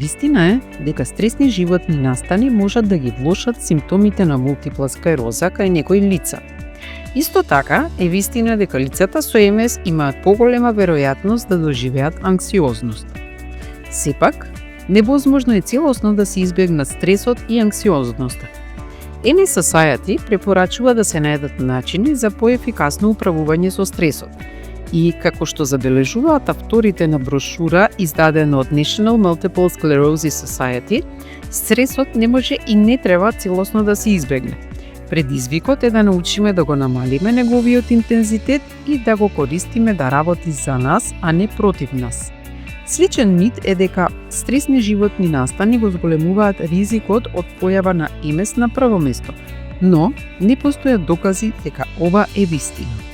Вистина е дека стресни животни настани можат да ги влошат симптомите на мултипла склероза кај некои лица. Исто така е вистина дека лицата со МС имаат поголема веројатност да доживеат анксиозност. Сепак, невозможно е целосно да се избегнат стресот и анксиозноста. MS Society препорачува да се најдат начини за поефикасно управување со стресот. И како што забележуваат авторите на брошура издадена од National Multiple Sclerosis Society, стресот не може и не треба целосно да се избегне. Предизвикот е да научиме да го намалиме неговиот интензитет и да го користиме да работи за нас, а не против нас. Сличен мит е дека стресни животни настани го зголемуваат ризикот од појава на MS на прво место, но не постојат докази дека ова е вистина.